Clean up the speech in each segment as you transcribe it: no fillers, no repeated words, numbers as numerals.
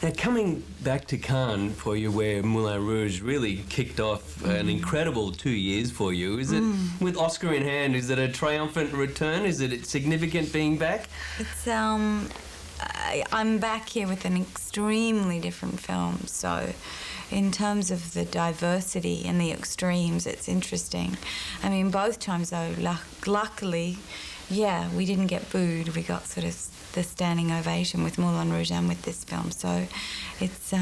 Now, coming back to Cannes for you, where Moulin Rouge really kicked off an incredible 2 years for you, is it, with Oscar in hand, is it a triumphant return? Is it significant being back? It's, I'm back here with an extremely different film, so in terms of the diversity and the extremes, it's interesting. I mean, both times though, luckily, yeah, we didn't get booed. We got sort of the standing ovation with Moulin Rouge and with this film. So it's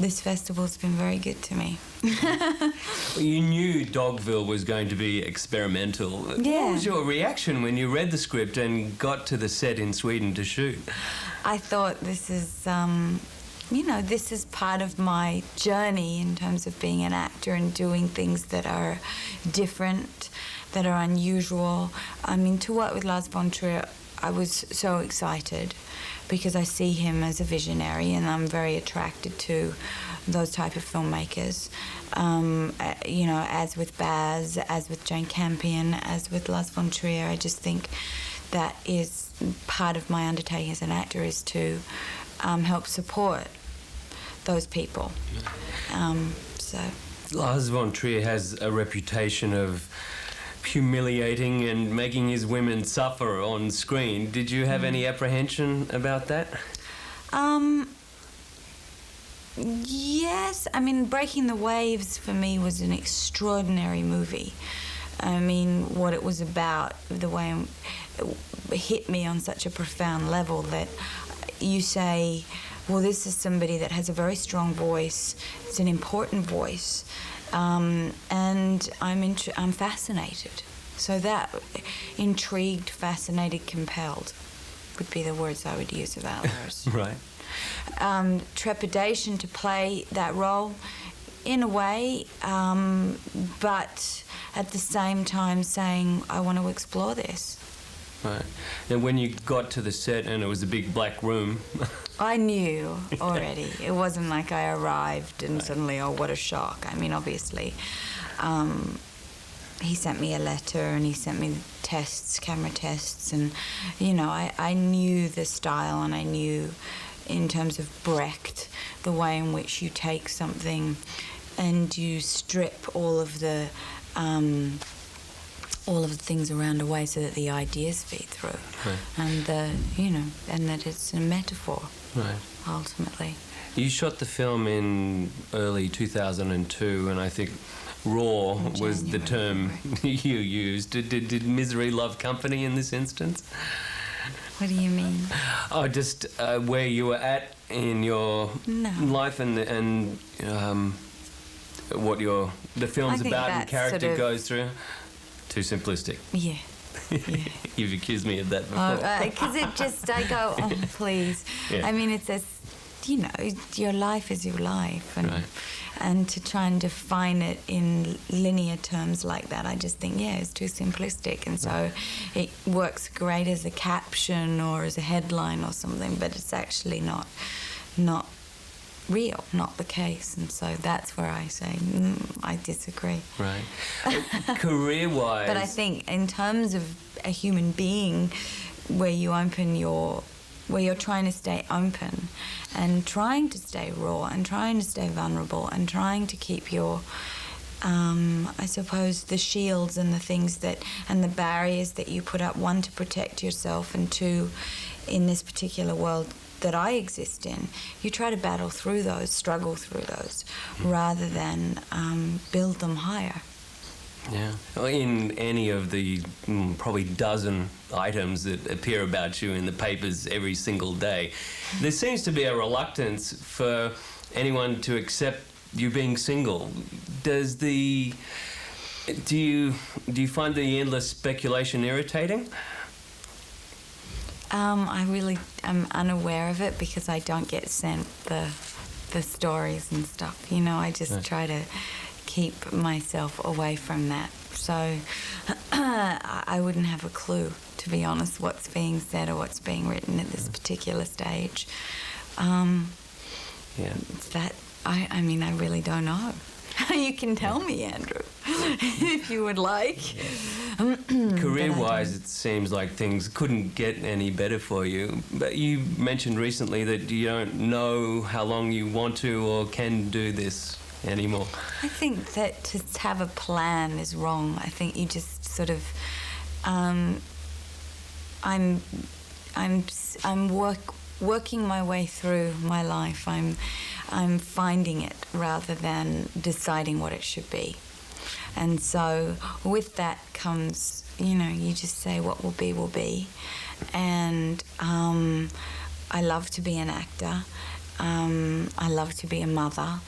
this festival's been very good to me. Well, you knew Dogville was going to be experimental. Yeah. What was your reaction when you read the script and got to the set in Sweden to shoot? I thought this is, this is part of my journey in terms of being an actor and doing things that are different, that are unusual. I mean, to work with Lars von Trier, I was so excited because I see him as a visionary, and I'm very attracted to those type of filmmakers. As with Baz, as with Jane Campion, as with Lars von Trier, I just think that is part of my undertaking as an actor, is to help support those people. Lars von Trier has a reputation of humiliating and making his women suffer on screen. Did you have any apprehension about that? Yes. I mean, Breaking the Waves for me was an extraordinary movie. I mean, what it was about, the way it hit me on such a profound level that you say, well, this is somebody that has a very strong voice. It's an important voice. And I'm fascinated. So that intrigued, fascinated, compelled would be the words I would use about Lars. Right. Trepidation to play that role, in a way, but at the same time saying, I want to explore this. Right. And when you got to the set and it was a big black room... I knew already. It wasn't like I arrived and suddenly, oh, what a shock. I mean, obviously, he sent me a letter and he sent me tests, camera tests, and, I knew the style, and I knew, in terms of Brecht, the way in which you take something and you strip all of the things around away so that the ideas feed through. Right. And that it's a metaphor. Right. Ultimately. You shot the film in early 2002, and I think raw was the term you used. Did misery love company in this instance? What do you mean? Oh, just where you were at in your life and what the film's about and character sort of goes through. Too simplistic. Yeah. Yeah. You've accused me of that before. Because I go, oh, please. Yeah. I mean, it's your life is your life. And, right. And to try and define it in linear terms like that, I just think, it's too simplistic. And so it works great as a caption or as a headline or something, but it's actually not real, not the case. And so that's where I say I disagree. Right. Career-wise, but I think in terms of a human being, where you're trying to stay open and trying to stay raw and trying to stay vulnerable and trying to keep your I suppose the shields and the things and the barriers that you put up, one, to protect yourself, and two, in this particular world that I exist in, you try to battle through those, struggle through those, rather than build them higher. Yeah. In any of the probably dozen items that appear about you in the papers every single day, there seems to be a reluctance for anyone to accept you being single. Do you find the endless speculation irritating? I really am unaware of it because I don't get sent the stories and stuff. I just try to keep myself away from that. So I wouldn't have a clue, to be honest, what's being said or what's being written at this particular stage. I really don't know. You can tell me, Andrew, if you would like. Career-wise, it seems like things couldn't get any better for you. But you mentioned recently that you don't know how long you want to or can do this anymore. I think that to have a plan is wrong. I think you just sort of, working my way through my life. I'm finding it rather than deciding what it should be. And so with that comes, you just say what will be, will be. And I love to be an actor. I love to be a mother.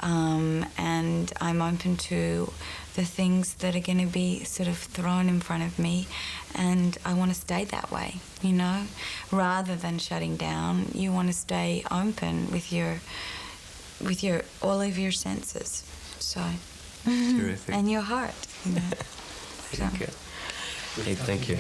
And I'm open to the things that are going to be sort of thrown in front of me, and I want to stay that way, rather than shutting down. You want to stay open with your all of your senses, so Terrific. and your heart. Thank you. Hey, thank you.